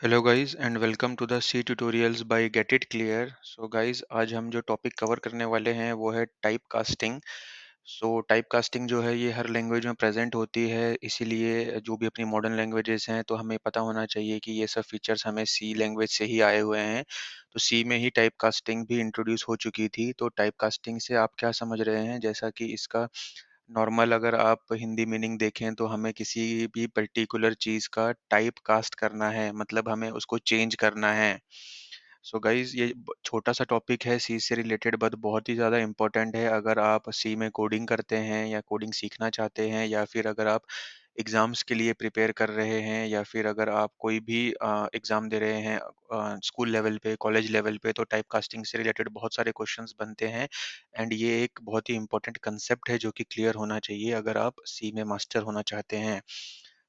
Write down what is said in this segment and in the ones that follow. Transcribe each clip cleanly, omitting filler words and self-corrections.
Hello guys and welcome to the C tutorials by get it clear. So guys, आज हम जो topic cover करने वाले हैं वो है type casting. So type casting जो है ये हर लैंग्वेज में प्रेजेंट होती है, इसीलिए जो भी अपनी मॉडर्न लैंग्वेजेस हैं तो हमें पता होना चाहिए कि ये सब फीचर्स हमें सी लैंग्वेज से ही आए हुए हैं। तो सी में ही टाइप कास्टिंग भी इंट्रोड्यूस हो चुकी थी। तो टाइप कास्टिंग से आप क्या समझ रहे हैं? जैसा कि इसका नॉर्मल अगर आप हिंदी मीनिंग देखें तो हमें किसी भी पर्टिकुलर चीज़ का टाइप कास्ट करना है, मतलब हमें उसको चेंज करना है। सो गाइस, ये छोटा सा टॉपिक है सी से रिलेटेड, बट बहुत ही ज़्यादा इम्पोर्टेंट है अगर आप सी में कोडिंग करते हैं या कोडिंग सीखना चाहते हैं, या फिर अगर आप एग्ज़ाम्स के लिए प्रिपेयर कर रहे हैं, या फिर अगर आप कोई भी एग्ज़ाम दे रहे हैं स्कूल लेवल पे, कॉलेज लेवल पे। तो टाइप कास्टिंग से रिलेटेड बहुत सारे क्वेश्चंस बनते हैं एंड ये एक बहुत ही इम्पोर्टेंट कंसेप्ट है जो कि क्लियर होना चाहिए अगर आप सी में मास्टर होना चाहते हैं।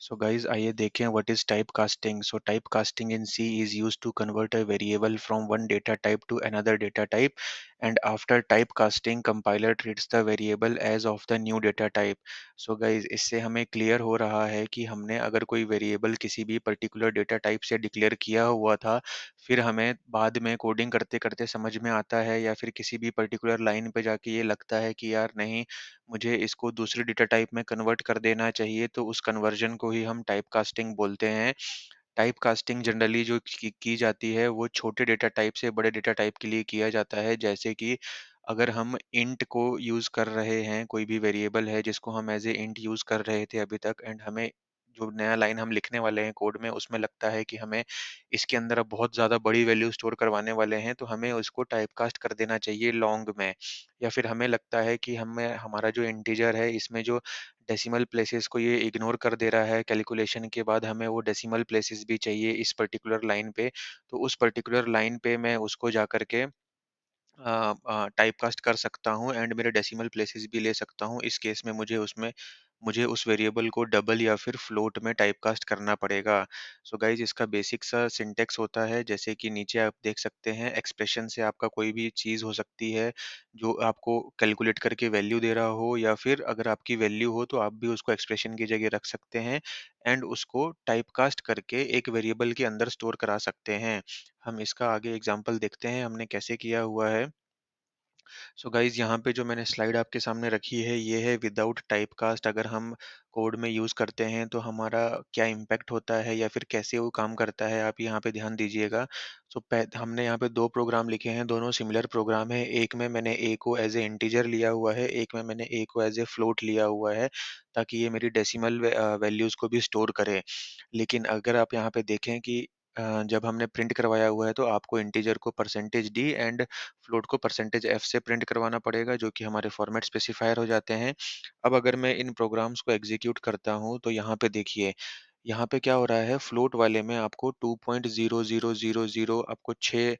सो गाइज, आइए देखें what is type casting. So type casting in C is used to convert a variable from one data type to another data type, and after type casting compiler treats the variable as of the new data type. So guys, इससे हमें clear हो रहा है कि हमने अगर कोई variable किसी भी पर्टिकुलर डेटा टाइप से डिक्लेयर किया हुआ था, फिर हमें बाद में कोडिंग करते करते समझ में आता है, या फिर किसी भी पर्टिकुलर लाइन पे जाके ये लगता है कि यार नहीं, मुझे इसको दूसरी डेटा टाइप में कन्वर्ट कर देना चाहिए, तो उस कन्वर्जन को ही हम टाइप कास्टिंग बोलते हैं। टाइप कास्टिंग जनरली जो की जाती है वो छोटे डेटा टाइप से बड़े डेटा टाइप के लिए किया जाता है। जैसे कि अगर हम इंट को यूज़ कर रहे हैं, कोई भी वेरिएबल है जिसको हम एज ए इंट यूज़ कर रहे थे अभी तक, एंड हमें जो नया लाइन हम लिखने वाले हैं कोड में उसमें लगता है कि हमें इसके अंदर अब बहुत ज़्यादा बड़ी वैल्यू स्टोर करवाने वाले हैं, तो हमें उसको टाइप कास्ट कर देना चाहिए लॉन्ग में। या फिर हमें लगता है कि हमें हमारा जो इंटीजर है इसमें जो डेसिमल प्लेसेस को ये इग्नोर कर दे रहा है कैलकुलेशन के बाद, हमें वो डेसिमल प्लेसेस भी चाहिए इस पर्टिकुलर लाइन पे। तो उस पर्टिकुलर लाइन पे मैं उसको जा करके टाइपकास्ट कर सकता हूँ एंड मेरे डेसिमल प्लेसेस भी ले सकता हूँ। इस केस में मुझे उस वेरिएबल को डबल या फिर फ्लोट में टाइपकास्ट करना पड़ेगा। सो गाइज, इसका बेसिक सा सिंटेक्स होता है जैसे कि नीचे आप देख सकते हैं। एक्सप्रेशन से आपका कोई भी चीज़ हो सकती है जो आपको कैलकुलेट करके वैल्यू दे रहा हो, या फिर अगर आपकी वैल्यू हो तो आप भी उसको एक्सप्रेशन की जगह रख सकते हैं एंड उसको टाइपकास्ट करके एक वेरिएबल के अंदर स्टोर करा सकते हैं। हम इसका आगे एग्जांपल देखते हैं हमने कैसे किया हुआ है। सो गाइज, यहाँ पे जो मैंने स्लाइड आपके सामने रखी है ये है विदाउट टाइपकास्ट अगर हम कोड में यूज़ करते हैं तो हमारा क्या इम्पैक्ट होता है, या फिर कैसे वो काम करता है, आप यहाँ पे ध्यान दीजिएगा। सो हमने यहाँ पे दो प्रोग्राम लिखे हैं, दोनों सिमिलर प्रोग्राम है। एक में मैंने ए को एज ए इंटीजर लिया हुआ है, एक में मैंने ए को एज ए फ्लोट लिया हुआ है, ताकि ये मेरी डेसिमल वैल्यूज़ को भी स्टोर करे। लेकिन अगर आप यहाँ पे देखें कि जब हमने प्रिंट करवाया हुआ है तो आपको इंटीजर को परसेंटेज डी एंड फ्लोट को परसेंटेज एफ से प्रिंट करवाना पड़ेगा, जो कि हमारे फॉर्मेट स्पेसिफायर हो जाते हैं। अब अगर मैं इन प्रोग्राम्स को एग्जीक्यूट करता हूँ तो यहाँ पे देखिए, यहाँ पे क्या हो रहा है, फ्लोट वाले में आपको 2.0000 आपको 6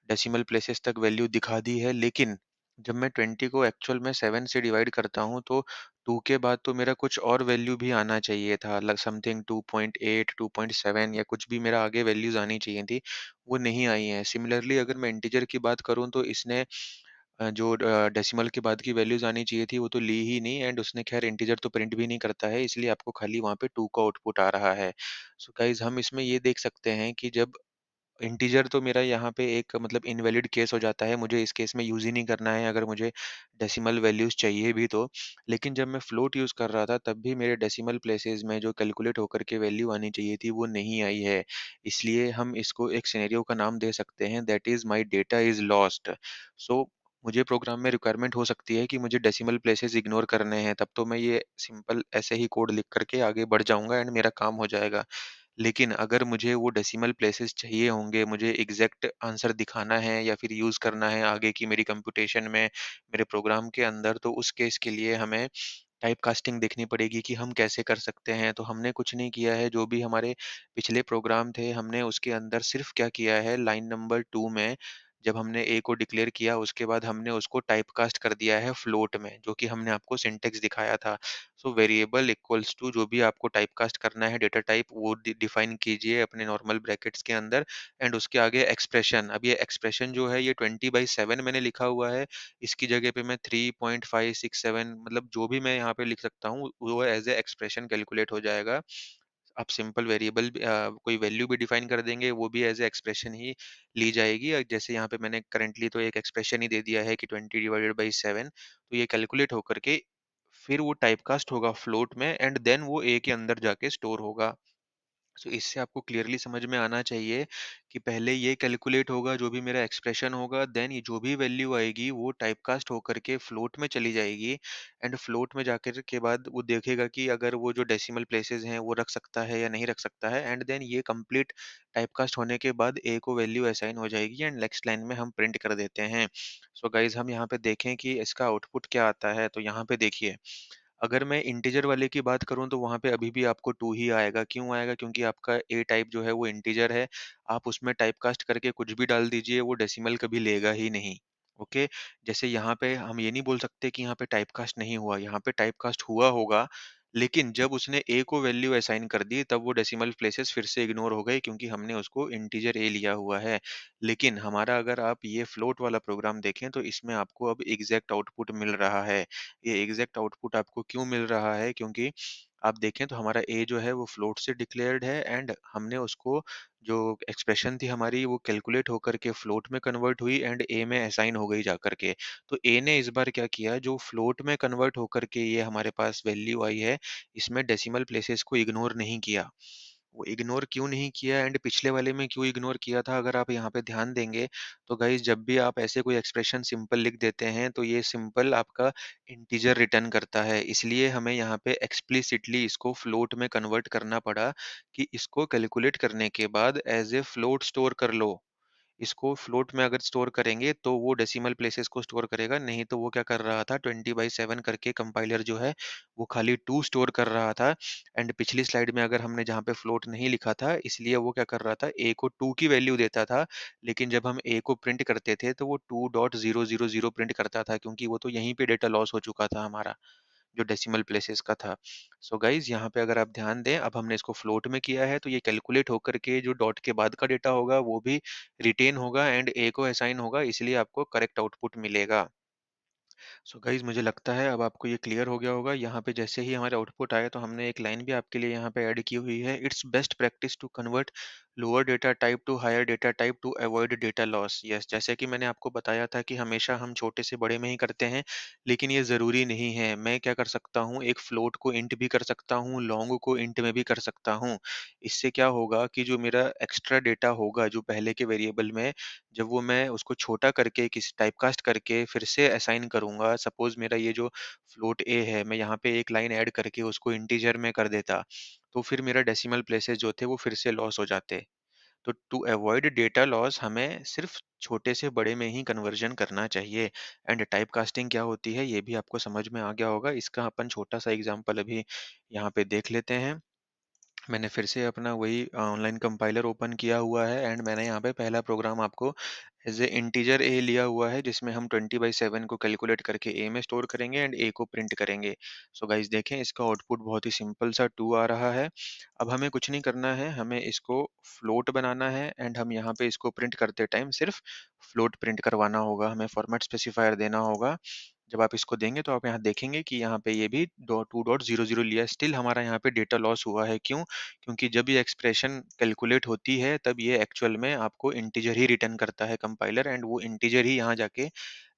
डेसिमल प्लेसेस तक वैल्यू दिखा दी है। लेकिन जब मैं 20 को एक्चुअल में 7 से डिवाइड करता हूँ तो 2 के बाद तो मेरा कुछ और वैल्यू भी आना चाहिए था, समथिंग 2.8 2.7 या कुछ भी मेरा आगे वैल्यूज आनी चाहिए थी, वो नहीं आई हैं। सिमिलरली अगर मैं इंटीजर की बात करूँ तो इसने जो डेसिमल के बाद की वैल्यूज आनी चाहिए थी वो तो ली ही नहीं, एंड उसने खैर इंटीजर तो प्रिंट भी नहीं करता है, इसलिए आपको खाली वहाँ पे 2 का आउटपुट आ रहा है। सो गाइस, हम इसमें ये देख सकते हैं कि जब इंटीजर तो मेरा यहाँ पे एक मतलब इनवैलिड केस हो जाता है, मुझे इस केस में यूज़ ही नहीं करना है अगर मुझे डेसिमल वैल्यूज़ चाहिए भी तो। लेकिन जब मैं फ्लोट यूज़ कर रहा था तब भी मेरे डेसिमल प्लेसेस में जो कैलकुलेट होकर के वैल्यू आनी चाहिए थी वो नहीं आई है। इसलिए हम इसको एक सिनेरियो का नाम दे सकते हैं, that is my data is lost. So मुझे प्रोग्राम में रिक्वायरमेंट हो सकती है कि मुझे डेसिमल प्लेसेस इग्नोर करने हैं, तब तो मैं ये सिंपल ऐसे ही कोड लिख करके आगे बढ़ जाऊँगा एंड मेरा काम हो जाएगा। लेकिन अगर मुझे वो डेसिमल प्लेसेस चाहिए होंगे, मुझे एग्ज़ैक्ट आंसर दिखाना है या फिर यूज़ करना है आगे की मेरी कंप्यूटेशन में, मेरे प्रोग्राम के अंदर, तो उस केस के लिए हमें टाइपकास्टिंग देखनी पड़ेगी कि हम कैसे कर सकते हैं। तो हमने कुछ नहीं किया है, जो भी हमारे पिछले प्रोग्राम थे, हमने उसके अंदर सिर्फ़ क्या किया है, लाइन नंबर 2 में जब हमने ए को डिक्लेयर किया, उसके बाद हमने उसको टाइपकास्ट कर दिया है फ्लोट में, जो कि हमने आपको सिंटैक्स दिखाया था। सो वेरिएबल इक्वल्स टू जो भी आपको टाइपकास्ट करना है डेटा टाइप, वो डिफाइन कीजिए अपने नॉर्मल ब्रैकेट्स के अंदर, एंड उसके आगे एक्सप्रेशन। अब ये एक्सप्रेशन जो है ये 20/7 मैंने लिखा हुआ है, इसकी जगह पे मैं 3.567 मतलब जो भी मैं यहाँ पे लिख सकता हूँ वो एज ए एक्सप्रेशन कैलकुलेट हो जाएगा। आप सिंपल वेरिएबल कोई वैल्यू भी डिफाइन कर देंगे, वो भी एज़ अ एक्सप्रेशन ही ली जाएगी। जैसे यहाँ पे मैंने करंटली तो एक एक्सप्रेशन ही दे दिया है कि 20 डिवाइडेड बाय 7, तो ये कैलकुलेट होकर के फिर वो टाइपकास्ट होगा फ्लोट में एंड देन वो ए के अंदर जाके स्टोर होगा। सो इससे आपको क्लियरली समझ में आना चाहिए कि पहले ये कैलकुलेट होगा जो भी मेरा एक्सप्रेशन होगा, देन ये जो भी वैल्यू आएगी वो टाइपकास्ट होकर के फ्लोट में चली जाएगी एंड फ्लोट में जाकर के बाद वो देखेगा कि अगर वो जो डेसिमल प्लेसेस हैं वो रख सकता है या नहीं रख सकता है एंड देन ये कंप्लीट टाइपकास्ट होने के बाद ए को वैल्यू असाइन हो जाएगी एंड नेक्स्ट लाइन में हम प्रिंट कर देते हैं। सो गाइज हम यहाँ पे देखें कि इसका आउटपुट क्या आता है, तो यहाँ पे देखिए, अगर मैं इंटीजर वाले की बात करूँ तो वहाँ पे अभी भी आपको 2 ही आएगा। क्यों आएगा? क्योंकि आपका ए टाइप जो है वो इंटीजर है। आप उसमें टाइपकास्ट करके कुछ भी डाल दीजिए, वो डेसिमल कभी लेगा ही नहीं। ओके? जैसे यहाँ पे हम ये नहीं बोल सकते कि यहाँ पे टाइपकास्ट नहीं हुआ, यहाँ पे टाइपकास्ट हुआ होगा, लेकिन जब उसने ए को वैल्यू असाइन कर दी तब वो डेसिमल प्लेसेस फिर से इग्नोर हो गए क्योंकि हमने उसको इंटीजर ए लिया हुआ है। लेकिन हमारा अगर आप ये फ्लोट वाला प्रोग्राम देखें तो इसमें आपको अब एग्ज़ैक्ट आउटपुट मिल रहा है। ये एग्जैक्ट आउटपुट आपको क्यों मिल रहा है? क्योंकि आप देखें तो हमारा ए जो है वो फ्लोट से डिक्लेयर्ड है एंड हमने उसको जो एक्सप्रेशन थी हमारी वो कैलकुलेट होकर के फ्लोट में कन्वर्ट हुई एंड ए में असाइन हो गई जाकर के। तो ए ने इस बार क्या किया, जो फ्लोट में कन्वर्ट होकर के ये हमारे पास वैल्यू आई है, इसमें डेसिमल प्लेसेस को इग्नोर नहीं किया। वो इग्नोर क्यों नहीं किया एंड पिछले वाले में क्यों इग्नोर किया था, अगर आप यहाँ पे ध्यान देंगे तो गाइस जब भी आप ऐसे कोई एक्सप्रेशन सिंपल लिख देते हैं तो ये सिंपल आपका इंटीजर रिटर्न करता है, इसलिए हमें यहाँ पे एक्सप्लिसिटली इसको फ्लोट में कन्वर्ट करना पड़ा कि इसको कैलकुलेट करने के बाद एज ए फ्लोट स्टोर कर लो। इसको फ्लोट में अगर स्टोर करेंगे तो वो डेसिमल प्लेसेस को स्टोर करेगा, नहीं तो वो क्या कर रहा था 20/7 करके कंपाइलर जो है वो खाली 2 स्टोर कर रहा था एंड पिछली स्लाइड में अगर हमने जहाँ पे फ्लोट नहीं लिखा था इसलिए वो क्या कर रहा था, ए को 2 की वैल्यू देता था, लेकिन जब हम ए को प्रिंट करते थे तो वो 2.000 प्रिंट करता था क्योंकि वो तो यहीं पे डेटा लॉस हो चुका था हमारा, जो डेसिमल प्लेसेस का था। सो गाइज़ यहाँ पे अगर आप ध्यान दें, अब हमने इसको फ्लोट में किया है तो ये कैलकुलेट होकर के जो डॉट के बाद का डेटा होगा वो भी रिटेन होगा एंड ए को असाइन होगा, इसलिए आपको करेक्ट आउटपुट मिलेगा। सो गाइज़ मुझे लगता है अब आपको ये क्लियर हो गया होगा। यहाँ पे जैसे ही हमारे आउटपुट आए तो हमने एक लाइन भी आपके लिए यहाँ पे ऐड की हुई है, it's best practice to convert lower data type to higher data type to avoid data loss. Yes, जैसे कि मैंने आपको बताया था कि हमेशा हम छोटे से बड़े में ही करते हैं, लेकिन ये ज़रूरी नहीं है। मैं क्या कर सकता हूँ, एक फ्लोट को इंट भी कर सकता हूँ, लॉन्ग को इंट में भी कर सकता हूँ। इससे क्या होगा कि जो मेरा एक्स्ट्रा डेटा होगा जो पहले के वेरिएबल में, जब वो मैं उसको छोटा करके किसी टाइपकास्ट करके फिर से असाइन करूँगा, सपोज़ मेरा ये जो फ्लोट ए है, मैं यहाँ पे एक लाइन ऐड करके उसको इंटीजर में कर देता, तो फिर मेरा डेसिमल प्लेसेस जो थे वो फिर से लॉस हो जाते। तो टू अवॉइड डेटा लॉस हमें सिर्फ़ छोटे से बड़े में ही कन्वर्जन करना चाहिए एंड टाइपकास्टिंग क्या होती है ये भी आपको समझ में आ गया होगा। इसका अपन छोटा-सा एग्ज़ाम्पल अभी यहाँ पे देख लेते हैं। मैंने फिर से अपना वही ऑनलाइन कंपाइलर ओपन किया हुआ है एंड मैंने यहाँ पे पहला प्रोग्राम आपको एज ए इंटीजर ए लिया हुआ है जिसमें हम 20/7 को कैलकुलेट करके ए में स्टोर करेंगे एंड ए को प्रिंट करेंगे। सो गाइस देखें इसका आउटपुट बहुत ही सिंपल सा 2 आ रहा है। अब हमें कुछ नहीं करना है, हमें इसको फ्लोट बनाना है एंड हम यहाँ पे इसको प्रिंट करते टाइम सिर्फ फ्लोट प्रिंट करवाना होगा, हमें फॉर्मेट स्पेसिफायर देना होगा। जब आप इसको देंगे तो आप यहाँ देखेंगे कि यहाँ पे ये भी 2.00 लिया है, स्टिल हमारा यहाँ पे डेटा लॉस हुआ है। क्यों? क्योंकि जब ये एक्सप्रेशन कैलकुलेट होती है तब ये एक्चुअल में आपको इंटीजर ही रिटर्न करता है कंपाइलर एंड वो इंटीजर ही यहाँ जाके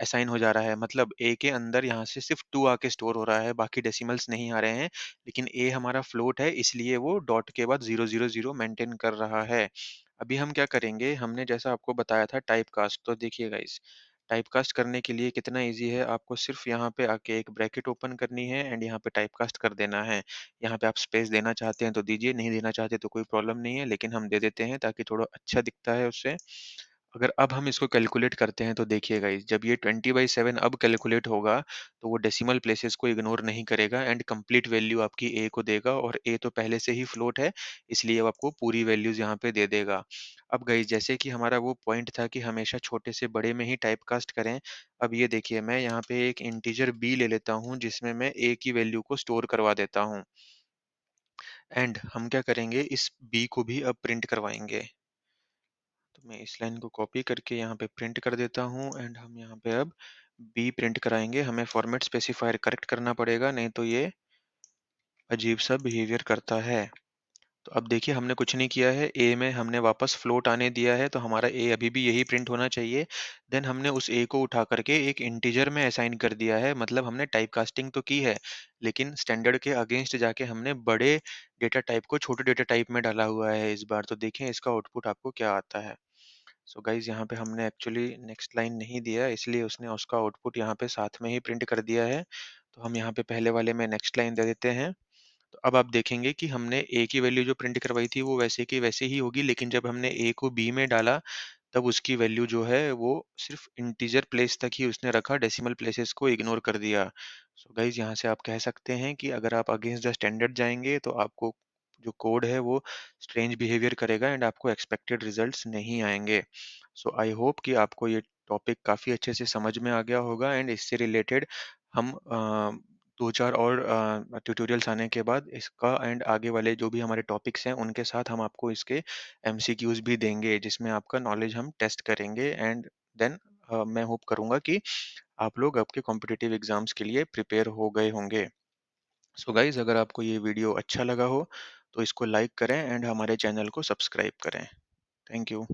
असाइन हो जा रहा है। मतलब ए के अंदर यहाँ से सिर्फ 2 आके स्टोर हो रहा है, बाकी डेसिमल्स नहीं आ रहे हैं, लेकिन ए हमारा फ्लोट है इसलिए वो डॉट के बाद 000 मेंटेन कर रहा है। अभी हम क्या करेंगे, हमने जैसा आपको बताया था टाइपकास्ट, तो देखिए गाइस टाइपकास्ट करने के लिए कितना ईज़ी है, आपको सिर्फ़ यहाँ पे आके एक ब्रैकेट ओपन करनी है एंड यहाँ पे टाइपकास्ट कर देना है। यहाँ पे आप स्पेस देना चाहते हैं तो दीजिए, नहीं देना चाहते तो कोई प्रॉब्लम नहीं है, लेकिन हम दे देते हैं ताकि थोड़ा अच्छा दिखता है उससे। अगर अब हम इसको कैलकुलेट करते हैं तो देखिए गाइस, जब ये 20/7 अब कैलकुलेट होगा, तो वो डेसिमल प्लेसेस को इग्नोर नहीं करेगा एंड कंप्लीट वैल्यू आपकी ए को देगा और ए तो पहले से ही फ्लोट है, इसलिए वो आपको पूरी वैल्यूज़ यहाँ पे दे देगा। अब गाइस जैसे कि हमारा वो पॉइंट था कि हमेशा छोटे से बड़े में ही टाइपकास्ट करें, अब ये देखिए मैं यहाँ पे एक इंटीजर बी ले लेता हूँ जिसमें मैं ए की वैल्यू को स्टोर करवा देता हूँ एंड हम क्या करेंगे, इस बी को भी अब प्रिंट करवाएँगे। तो मैं इस लाइन को कॉपी करके यहाँ पे प्रिंट कर देता हूँ एंड हम यहाँ पे अब बी प्रिंट कराएँगे। हमें फॉर्मेट स्पेसिफायर करेक्ट करना पड़ेगा, नहीं तो ये अजीब सा बिहेवियर करता है। तो अब देखिए हमने कुछ नहीं किया है, ए में हमने वापस फ्लोट आने दिया है, तो हमारा ए अभी भी यही प्रिंट होना चाहिए। देन हमने उस ए को उठा करके एक इंटीजर में असाइन कर दिया है, मतलब हमने टाइपकास्टिंग तो की है, लेकिन स्टैंडर्ड के अगेंस्ट जाके हमने बड़े डेटा टाइप को छोटे डेटा टाइप में डाला हुआ है इस बार। तो देखें इसका आउटपुट आपको क्या आता है। सो गाइज़ यहाँ पे हमने एक्चुअली नेक्स्ट लाइन नहीं दिया, इसलिए उसने उसका आउटपुट यहाँ पे साथ में ही प्रिंट कर दिया है। तो हम यहाँ पे पहले वाले में नेक्स्ट लाइन दे देते हैं। तो अब आप देखेंगे कि हमने ए की वैल्यू जो प्रिंट करवाई थी वो वैसे की वैसे ही होगी, लेकिन जब हमने ए को बी में डाला तब उसकी वैल्यू जो है वो सिर्फ इंटीजर प्लेस तक ही उसने रखा, डेसिमल प्लेसेस को इग्नोर कर दिया। सो गाइज यहाँ से आप कह सकते हैं कि अगर आप अगेंस्ट द स्टैंडर्ड जाएंगे तो आपको जो कोड है वो स्ट्रेंज बिहेवियर करेगा एंड आपको एक्सपेक्टेड रिजल्ट्स नहीं आएंगे। सो आई होप कि आपको ये टॉपिक काफ़ी अच्छे से समझ में आ गया होगा एंड इससे रिलेटेड हम 2-4 और ट्यूटोरियल्स आने के बाद इसका एंड आगे वाले जो भी हमारे टॉपिक्स हैं उनके साथ हम आपको इसके एमसीक्यूज़ भी देंगे, जिसमें आपका नॉलेज हम टेस्ट करेंगे एंड देन मैं होप करूँगा कि आप लोग आपके कॉम्पिटिटिव एग्ज़ाम्स के लिए प्रिपेयर हो गए होंगे। सो गाइज़ अगर आपको ये वीडियो अच्छा लगा हो, तो इसको लाइक करें एंड हमारे चैनल को सब्सक्राइब करें। Thank you.